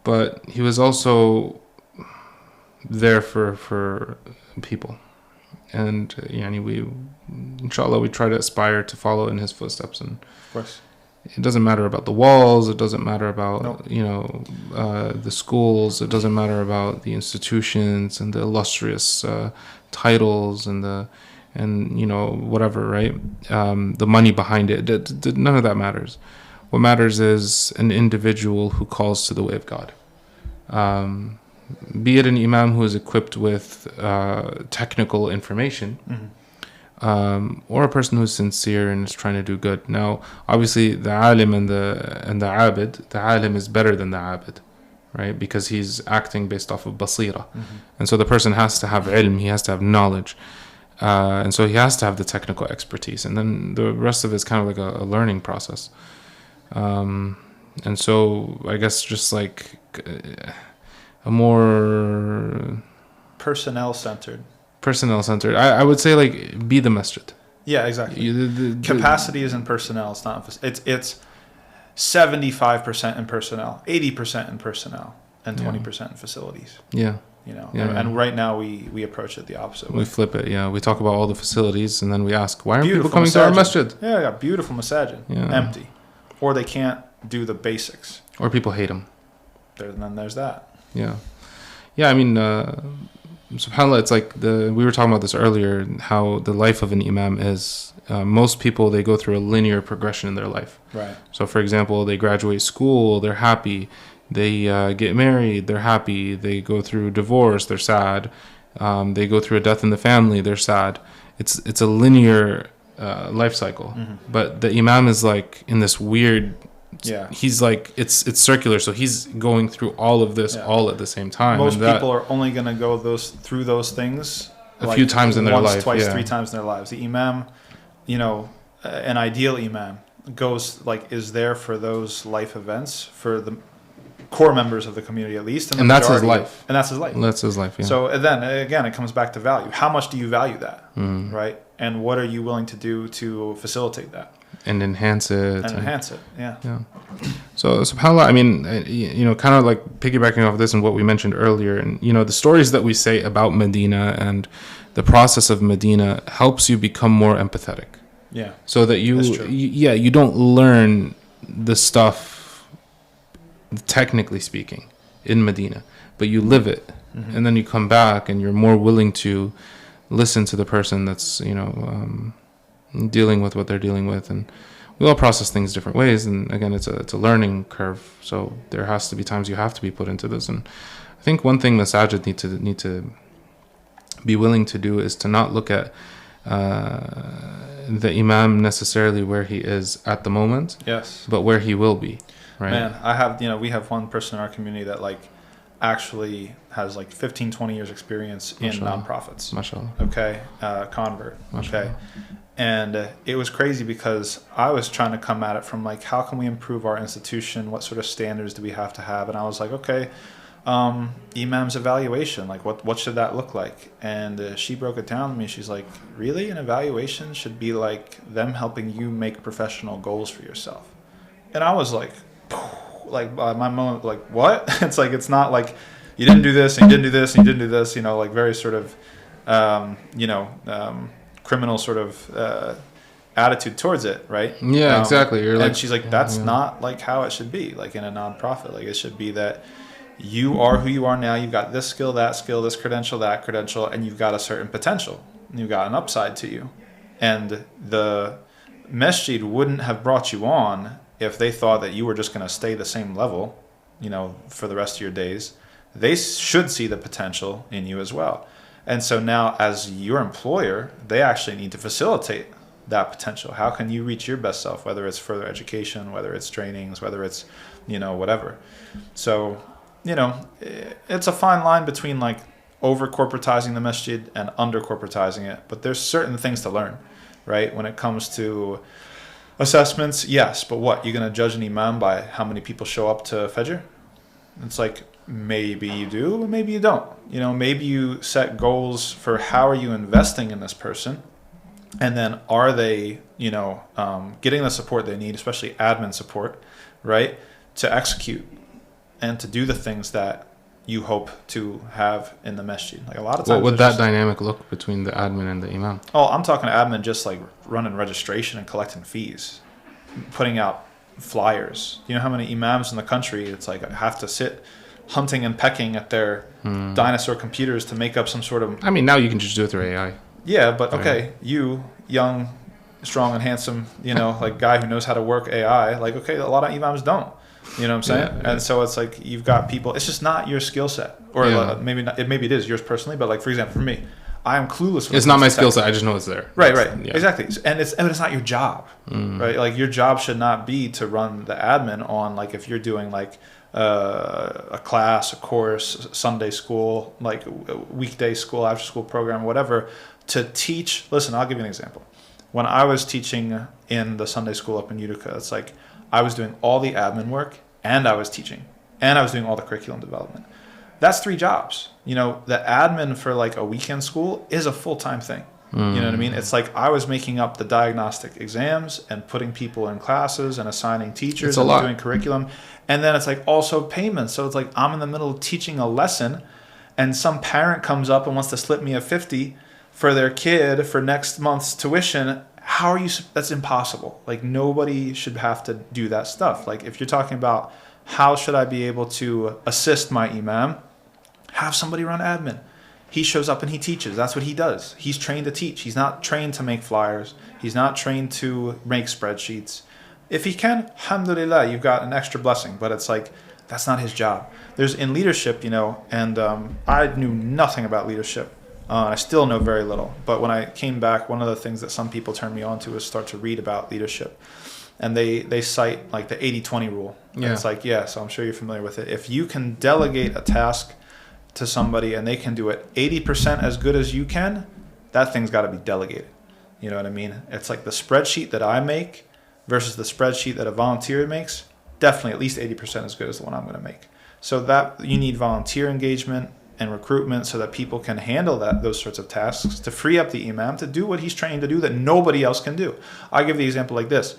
but he was also there for people. And we, inshallah, we try to aspire to follow in his footsteps. And of course, it doesn't matter about the walls. It doesn't matter about the schools. It doesn't matter about the institutions and the illustrious titles and whatever, right? The money behind it. None of that matters. What matters is an individual who calls to the way of God. Be it an imam who is equipped with technical information, or a person who's sincere and is trying to do good. Now, obviously, the alim and the abid, the alim is better than the abid, right? Because he's acting based off of basira, and so the person has to have ilm, he has to have knowledge, and so he has to have the technical expertise, and then the rest of it is kind of like a learning process. And so, I guess just like a more personnel-centered. I would say like be the masjid. Yeah, exactly. Capacity is in personnel. It's not. It's 75% in personnel, 80% in personnel, and 20% in facilities. Yeah. And right now we approach it the opposite way. We flip it. Yeah, we talk about all the facilities, and then we ask, why aren't people coming to our masjid? Yeah, beautiful masajid, empty, or they can't do the basics, or people hate them. Then there's that. Yeah. I mean, subhanAllah, it's like we were talking about this earlier, how the life of an imam is. Most people, they go through a linear progression in their life. Right. So, for example, they graduate school, they're happy. They get married, they're happy. They go through divorce, they're sad. They go through a death in the family, they're sad. It's a linear life cycle. Mm-hmm. But the imam is like in this weird. Yeah. He's like it's circular, so he's going through all of this all at the same time. Most people are only going to go through those things a few times in their life, twice, 3 times in their lives. The imam, an ideal imam is there for those life events for the core members of the community at least, and that's his life. And that's his life. That's his life. Yeah. So then again, it comes back to value. How much do you value that, right? And what are you willing to do to facilitate that? And enhance it. Yeah. So, subhanAllah, I mean, kind of like piggybacking off this and what we mentioned earlier, and, the stories that we say about Medina and the process of Medina helps you become more empathetic. Yeah. So that you don't learn the stuff, technically speaking, in Medina, but you live it. Mm-hmm. And then you come back and you're more willing to listen to the person that's, dealing with what they're dealing with, and we all process things different ways, and again it's a learning curve, so there has to be times you have to be put into this. And I think one thing Masajid need to be willing to do is to not look at the imam necessarily where he is at the moment, yes, but where he will be, right? Man, we have one person in our community that actually has 15-20 years experience in nonprofits. Mashallah. Okay, convert. Mashallah. Okay. And it was crazy because I was trying to come at it from how can we improve our institution? What sort of standards do we have to have? And I was like, okay, imam's evaluation, what should that look like? And she broke it down to me. She's like, really? An evaluation should be them helping you make professional goals for yourself. And I was my moment, what? It's it's not you didn't do this and you didn't do this and you didn't do this, very sort of, criminal sort of attitude towards it, right? Yeah, exactly. And she's like, that's not how it should be. In a nonprofit, it should be that you are who you are now. You've got this skill, this credential, that credential, and you've got a certain potential. You've got an upside to you. And the masjid wouldn't have brought you on if they thought that you were just going to stay the same level, for the rest of your days. They should see the potential in you as well. And so now, as your employer, they actually need to facilitate that potential. How can you reach your best self, whether it's further education, whether it's trainings, whether it's, whatever. So, it's a fine line between over corporatizing the masjid and under corporatizing it. But there's certain things to learn, right? When it comes to assessments, yes. But what? You're going to judge an imam by how many people show up to Fajr? It's maybe you do, maybe you don't. Maybe you set goals for how are you investing in this person, and then are they, getting the support they need, especially admin support, right, to execute and to do the things that you hope to have in the masjid. A lot of times. What would that dynamic look between the admin and the imam? Oh, I'm talking admin just running registration and collecting fees, putting out flyers. You know how many imams in the country have to sit hunting and pecking at their dinosaur computers to make up some sort of... I mean, now you can just do it through AI. Yeah, but okay, you, young, strong and handsome, guy who knows how to work AI, okay, a lot of imams don't. You know what I'm saying? Yeah. And so it's you've got people, it's just not your skill set. Or maybe not, maybe it is yours personally, but for example, for me, I am clueless. It's not my skill set. I just know it's there. Right. Yeah. Exactly. And it's not your job, right? Your job should not be to run the admin on, if you're doing a class, a course, Sunday school, weekday school, after school program, whatever, to teach. Listen, I'll give you an example. When I was teaching in the Sunday school up in Utica, it's I was doing all the admin work and I was teaching and I was doing all the curriculum development. That's 3 jobs. The admin for a weekend school is a full-time thing. You know what I mean? It's I was making up the diagnostic exams and putting people in classes and assigning teachers and doing curriculum. And then it's also payments. So it's I'm in the middle of teaching a lesson and some parent comes up and wants to slip me a 50 for their kid for next month's tuition. How are you? That's impossible. Nobody should have to do that stuff. If you're talking about how should I be able to assist my imam, have somebody run admin. He shows up and he teaches. That's what he does. He's trained to teach. He's not trained to make flyers. He's not trained to make spreadsheets. If he can, alhamdulillah, you've got an extra blessing. But it's like, that's not his job. There's in leadership, and I knew nothing about leadership. I still know very little. But when I came back, one of the things that some people turned me on to was start to read about leadership. And they cite like the 80-20 rule. Yeah. And it's like, so I'm sure you're familiar with it. If you can delegate a task to somebody and they can do it 80% as good as you can, that thing's got to be delegated. You know what I mean? It's like the spreadsheet that I make versus the spreadsheet that a volunteer makes, definitely at least 80% as good as the one I'm going to make. So that you need volunteer engagement and recruitment so that people can handle those sorts of tasks to free up the imam to do what he's trained to do that nobody else can do. I give the example like this.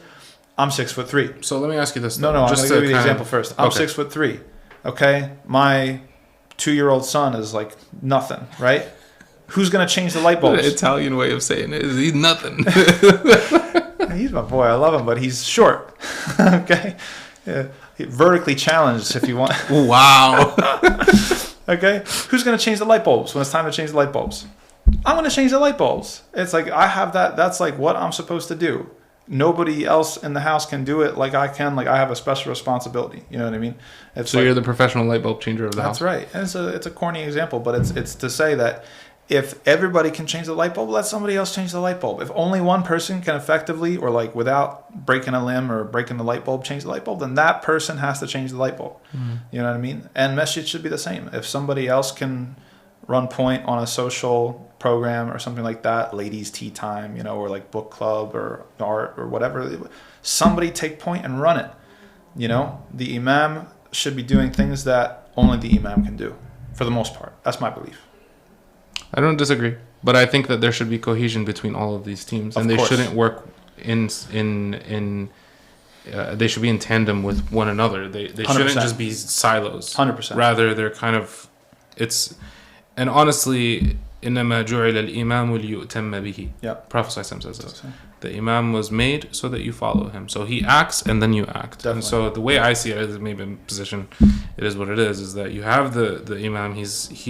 I'm 6'3". So let me ask you this. No, I'm going to give you the example first. I'm 6'3". Okay, my 2-year-old son is like nothing, right? Who's going to change the light bulbs? The Italian way of saying it is he's nothing. He's my boy. I love him, but he's short. Okay, vertically challenged if you want. Wow. Okay, who's going to change the light bulbs when it's time to change the light bulbs? I'm going to change the light bulbs. It's like I have that. That's like what I'm supposed to do. Nobody else in the house can do it like I can. Like I have a special responsibility. You know what I mean? So you're the professional light bulb changer of the house. That's right. And it's a corny example, but it's to say that if everybody can change the light bulb, let somebody else change the light bulb. If only one person can effectively, or like without breaking a limb or breaking the light bulb, change the light bulb, then that person has to change the light bulb. Mm-hmm. You know what I mean? And masjid should be the same. If somebody else can run point on a social program or something like that, ladies' tea time, or like book club or art or whatever, somebody take point and run it. The imam should be doing things that only the imam can do, for the most part. That's my belief. I don't disagree, but I think that there should be cohesion between all of these teams, and they shouldn't work in they should be in tandem with one another. They shouldn't just be silos. 100%. Rather, they're kind of and honestly, إنما جعل الإمام ليؤتم به. Yeah. Prophet says this. The imam was made so that you follow him. So he acts and then you act. Definitely. And so the way I see it, as maybe in position, it is what it is that you have the imam. He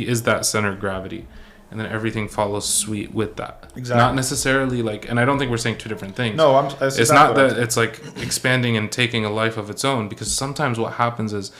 is that center of gravity. And then everything follows suite with that. Exactly. Not necessarily like, and I don't think we're saying two different things. No, it's not that it's like expanding and taking a life of its own, because sometimes what happens is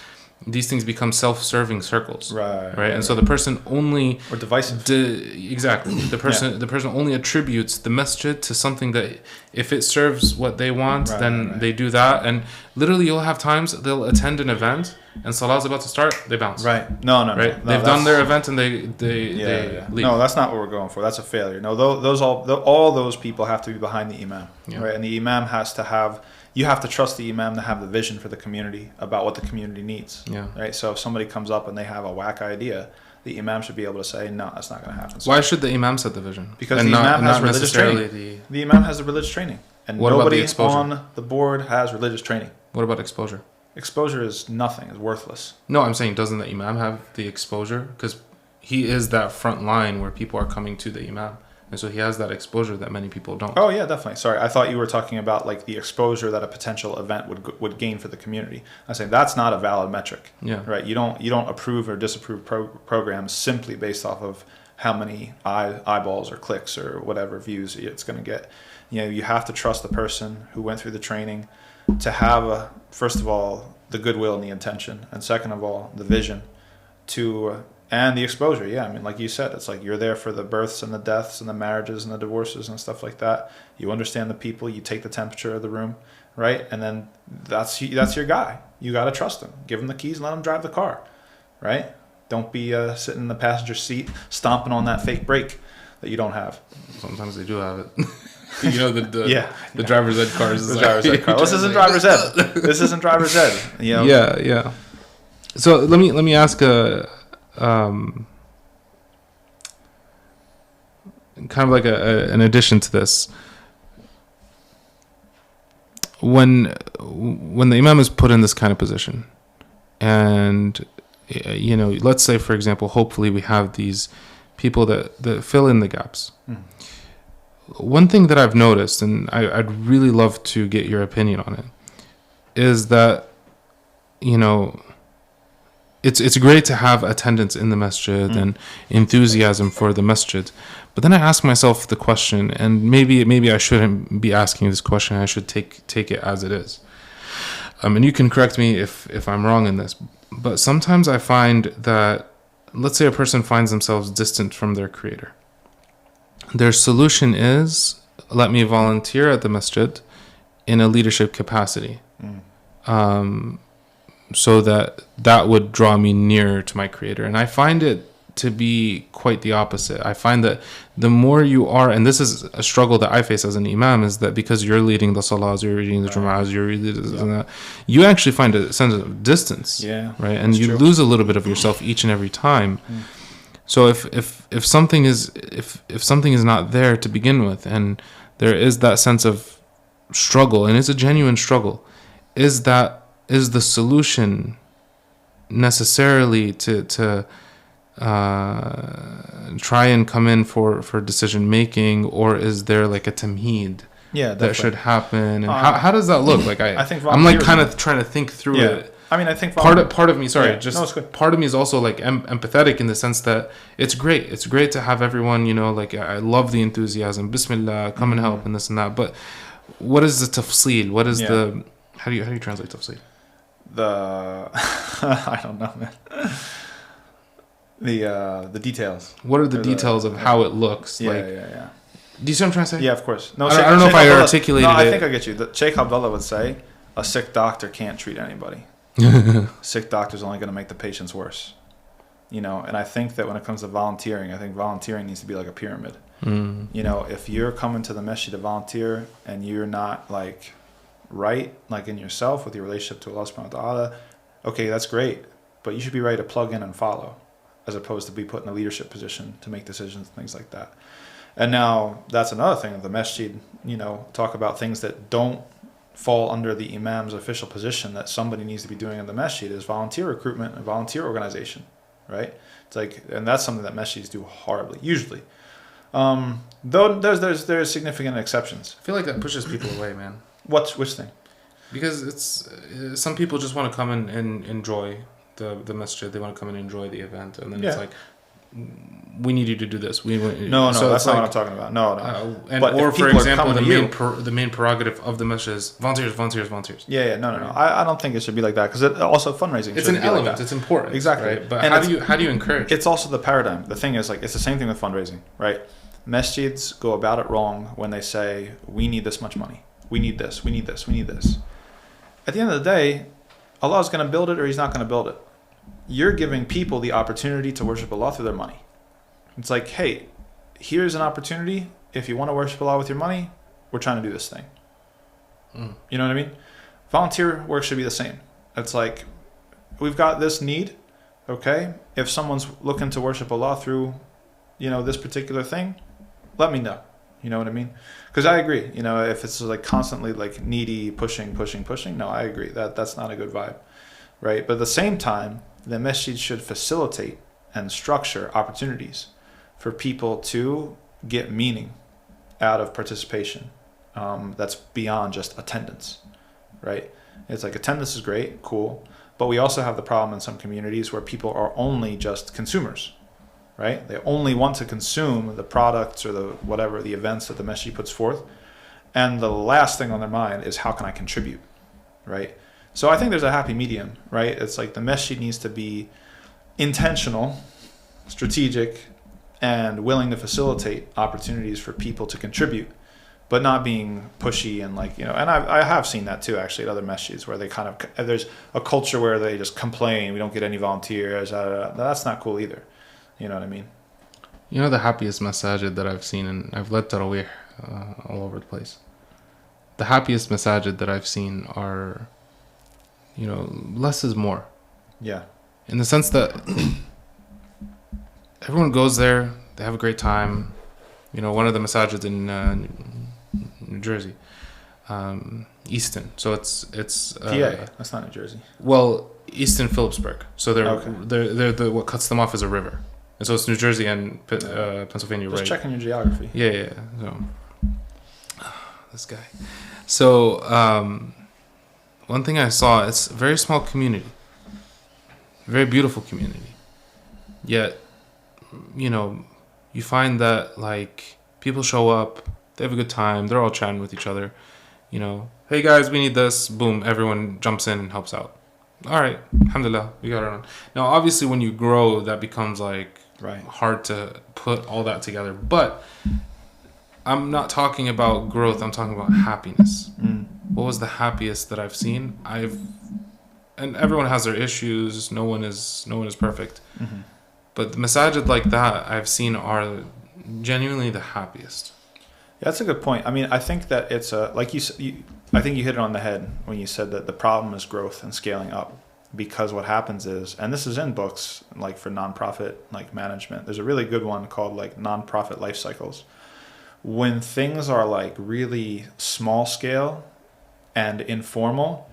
these things become self-serving circles. Right. And so the person only, or divisive. Exactly. The person only attributes the masjid to something that if it serves what they want, then they do that. And literally you'll have times they'll attend an event and salah's about to start, they bounce. Right. No. They've done their event and they leave. No, that's not what we're going for. That's a failure. No, all those people have to be behind the imam. Yeah. Right. And the imam has to have, you have to trust the imam to have the vision for the community about what the community needs. Yeah. Right. So if somebody comes up and they have a whack idea, the imam should be able to say, no, that's not going to happen. So why should the imam set the vision? Because the imam has religious training. The imam has the religious training. And nobody on the board has religious training. What about exposure? Exposure is nothing. It's worthless. No, I'm saying, doesn't the imam have the exposure? Because he is that front line where people are coming to the imam. And so he has that exposure that many people don't. Oh, yeah, definitely. Sorry, I thought you were talking about like the exposure that a potential event would gain for the community. I'm saying that's not a valid metric. Yeah. Right. You don't approve or disapprove programs simply based off of how many eyeballs or clicks or whatever views it's going to get. You have to trust the person who went through the training to have first of all, the goodwill and the intention, and second of all, the vision and the exposure. Yeah, I mean, like you said, it's like you're there for the births and the deaths and the marriages and the divorces and stuff like that. You understand the people, you take the temperature of the room, right? And then that's your guy. You got to trust him. Give him the keys and let him drive the car, right? Don't be sitting in the passenger seat stomping on that fake brake that you don't have. Sometimes they do have it. The driver's ed cars. The driver's ed car. This isn't driver's ed. This isn't driver's ed. Yeah. So let me ask kind of like an addition to this. When the imam is put in this kind of position, and let's say, for example, hopefully we have these people that fill in the gaps. One thing that I've noticed, and I'd really love to get your opinion on it, is that, it's great to have attendance in the masjid and enthusiasm for the masjid. But then I ask myself the question, and maybe I shouldn't be asking this question. I should take it as it is. And you can correct me if I'm wrong in this. But sometimes I find that, let's say a person finds themselves distant from their creator. Their solution is, let me volunteer at the masjid in a leadership capacity. So that would draw me nearer to my creator. And I find it to be quite the opposite. I find that the more you are, and this is a struggle that I face as an imam, is that because you're leading the salahs, you're leading the jum'ahs, you're leading this and that, you actually find a sense of distance, right? And you lose a little bit of yourself each and every time. So if something is not there to begin with, and there is that sense of struggle, and it's a genuine struggle, is the solution necessarily to try and come in for decision making, or is there like a tamheed that should happen? And how does that look? Like I think I'm like kind of trying to think through it. I mean, I think part of me, part of me is also like empathetic in the sense that it's great to have everyone, like I love the enthusiasm, Bismillah, come and help and this and that. But what is the tafsil? What is the how do you translate tafsil? I don't know, man. The details. What are the details of how it looks? Yeah. Do you see what I'm trying to say? Yeah, of course. No, I don't know if I articulated it. No, I think I get you. Sheikh Abdullah would say, a sick doctor can't treat anybody. Sick doctor's only going to make the patients worse. And I think that when it comes to volunteering, I think volunteering needs to be like a pyramid. If you're coming to the masjid to volunteer and you're not like right, like in yourself with your relationship to Allah subhanahu wa ta'ala, okay, that's great. But you should be ready to plug in and follow, as opposed to be put in a leadership position to make decisions and things like that. And now that's another thing of the masjid, talk about things that don't fall under the imam's official position that somebody needs to be doing in the masjid is volunteer recruitment and volunteer organization, right? It's like, and that's something that masjids do horribly, usually. Though there's significant exceptions. I feel like that pushes people away, man. Which thing? Because it's some people just want to come and enjoy the masjid. They want to come and enjoy the event, and then it's like, we need you to do this. No, so that's not what I'm talking about. No. Or for example, the main prerogative of the masjid is volunteers. Yeah. No. I don't think it should be like that, because it also fundraising. It's an element. It's important. Exactly. Right? But how do you encourage? It's also the paradigm. The thing is, like, it's the same thing with fundraising, right? Masjids go about it wrong when they say, we need this much money. We need this. We need this. We need this. At the end of the day, Allah is going to build it or He's not going to build it. You're giving people the opportunity to worship Allah through their money. It's like, hey, here's an opportunity. If you want to worship Allah with your money, we're trying to do this thing. You know what I mean? Volunteer work should be the same. It's like, we've got this need, okay? If someone's looking to worship Allah through, this particular thing, let me know. You know what I mean? Because I agree. If it's like constantly like needy, pushing, no, I agree. That's not a good vibe, right? But at the same time, the masjid should facilitate and structure opportunities for people to get meaning out of participation. That's beyond just attendance, right? It's like attendance is great, cool, but we also have the problem in some communities where people are only just consumers. Right? They only want to consume the products or the events that the masjid puts forth. And the last thing on their mind is, how can I contribute? Right? So I think there's a happy medium, right? It's like the masjid needs to be intentional, strategic, and willing to facilitate opportunities for people to contribute, but not being pushy and and I have seen that too, actually, at other masjids where they kind of, there's a culture where they just complain, we don't get any volunteers. That's not cool either. You know what I mean? The happiest masajid that I've seen, and I've led tarawih all over the place. The happiest masajid that I've seen are, less is more. Yeah. In the sense that everyone goes there, they have a great time. One of the masajids in New Jersey, Easton. So it's PA. That's not New Jersey. Well, Easton Phillipsburg. So they're what cuts them off is a river. And so it's New Jersey and Pennsylvania, Just right? checking your geography. Yeah. So, this guy. So, one thing I saw, it's a very small community. very beautiful community. Yet, you know, you find that like people show up, they have a good time, they're all chatting with each other. You know, hey guys, we need this. Boom, everyone jumps in and helps out. All right, alhamdulillah, we got it on. Now, obviously, when you grow, that becomes like hard to put all that together. But I'm not talking about growth. I'm talking about happiness. What was the happiest that I've seen? And everyone has their issues. No one is perfect. But the masajid like that I've seen are genuinely the happiest. Yeah, that's a good point. I mean, I think that it's like I think you hit it on the head when you said that the problem is growth and scaling up, because what happens is, and this is in books like for nonprofit like management, there's a really good one called like Nonprofit Life Cycles. When things are like really small scale and informal,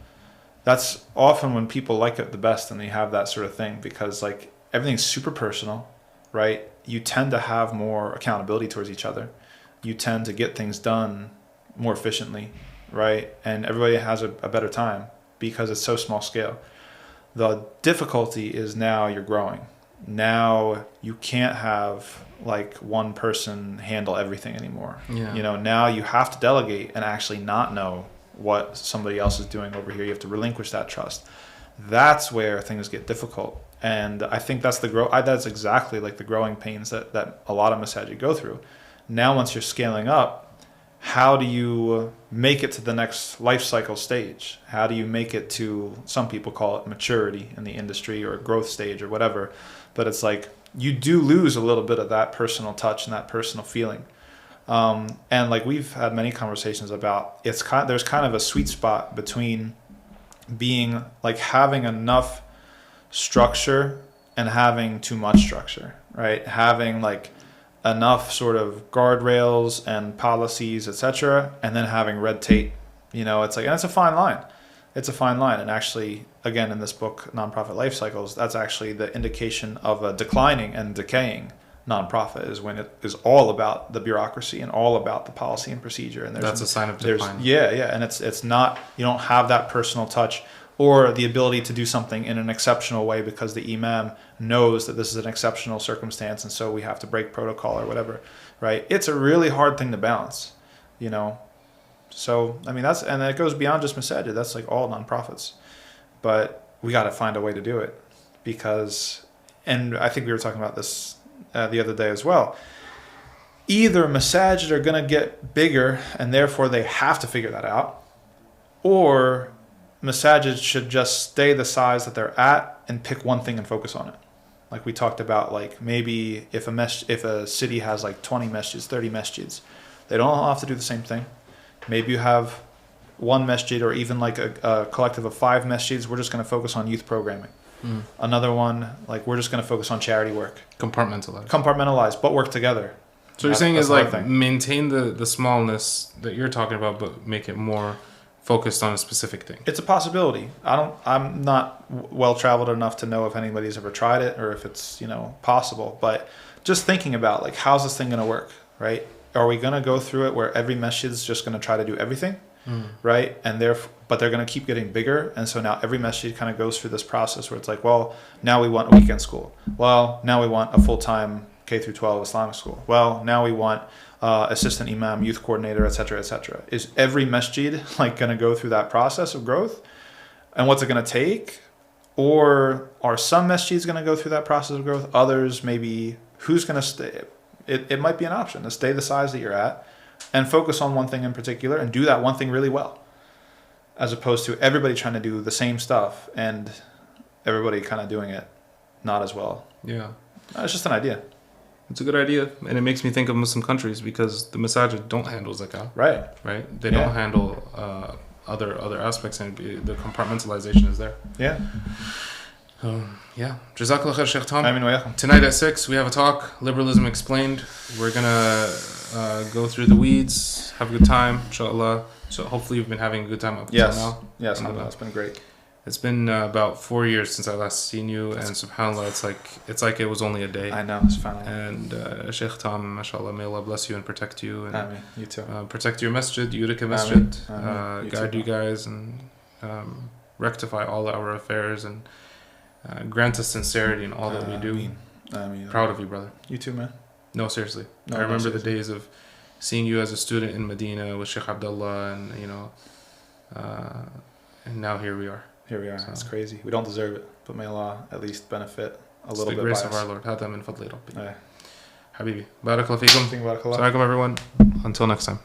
that's often when people like it the best, and they have that sort of thing, because like everything's super personal, right? You tend to have more accountability towards each other. You tend to get things done more efficiently, right? And everybody has a better time because it's so small scale. The difficulty is now you're growing. Now you can't have like one person handle everything anymore. Yeah. You know, now you have to delegate and actually not know what somebody else is doing over here. You have to relinquish that trust. That's where things get difficult. And I think that's that's exactly like the growing pains that a lot of masajid go through. Now, once you're scaling up, how do you make it to the next life cycle stage? How do you make it to, some people call it maturity in the industry, or growth stage or whatever. But it's like you do lose a little bit of that personal touch and that personal feeling. And like we've had many conversations about, there's kind of a sweet spot between being like having enough structure and having too much structure, right? Having like enough sort of guardrails and policies, etc., and then having red tape. You know, it's like, and it's a fine line. It's a fine line. And actually, again, in this book, Nonprofit Life Cycles, that's actually the indication of a declining and decaying nonprofit, is when it is all about the bureaucracy and all about the policy and procedure. And that's a sign of decline. Yeah, and it's not, you don't have that personal touch or the ability to do something in an exceptional way because the imam knows that this is an exceptional circumstance and so we have to break protocol or whatever, right? It's a really hard thing to balance, you know? So, I mean, and it goes beyond just masajid. That's like all nonprofits. But we got to find a way to do it because, and I think we were talking about this the other day as well, either masajid are going to get bigger and therefore they have to figure that out, or masajid should just stay the size that they're at and pick one thing and focus on it. Like we talked about, like maybe if a city has like 20 masjids, 30 masjids, they don't all have to do the same thing. Maybe you have one masjid, or even like a collective of 5 masjids, we're just going to focus on youth programming. Another one, like we're just going to focus on charity work. Compartmentalize, but work together. So you're saying is like maintain the smallness that you're talking about, but make it more focused on a specific thing. It's a possibility. I'm not well traveled enough to know if anybody's ever tried it or if it's, you know, possible. But just thinking about like, how's this thing going to work, right? Are we going to go through it where every masjid is just going to try to do everything, right? And but they're going to keep getting bigger, and so now every masjid kind of goes through this process where it's like, well, now we want a weekend school. Well, now we want a full-time K through 12 Islamic school. Well, now we want assistant imam, youth coordinator, etc., etc. Is every masjid like going to go through that process of growth? And what's it going to take? Or are some masjids going to go through that process of growth? Others, maybe, who's going to stay? It might be an option to stay the size that you're at and focus on one thing in particular and do that one thing really well, as opposed to everybody trying to do the same stuff and everybody kind of doing it not as well. Yeah. It's just an idea. It's a good idea, and it makes me think of Muslim countries because the masajid don't handle zakah. Right. They don't handle other aspects, and the compartmentalization is there. Yeah. Yeah. Jazakallah khair, Sheikh Tom. Amin wa yakum. Tonight at 6, we have a talk, Liberalism Explained. We're going to go through the weeds, have a good time, inshallah. So hopefully you've been having a good time up until now. Yes, it's been great. It's been about 4 years since I last seen you, and subhanAllah, it's like it was only a day. I know, it's fine. And Sheikh Tom, mashallah, may Allah bless you and protect you. And Ameen. You too. Protect your masjid, Utica Masjid, Ameen. guide you guys, and rectify all our affairs, and grant us sincerity in all that we do. I mean, Proud of you, brother. you too, man. No, seriously. No, I remember seriously. the days of seeing you as a student in Medina with Sheikh Abdullah, and and now here we are. Here we are. So. It's crazy. We don't deserve it, but may Allah at least benefit a little bit. It's the grace by of us. our Lord. هذا من فضل ربي. Yeah. Habibi. Barakallahu feekum. Think about it. Assalamu alaikum, everyone. Until next time.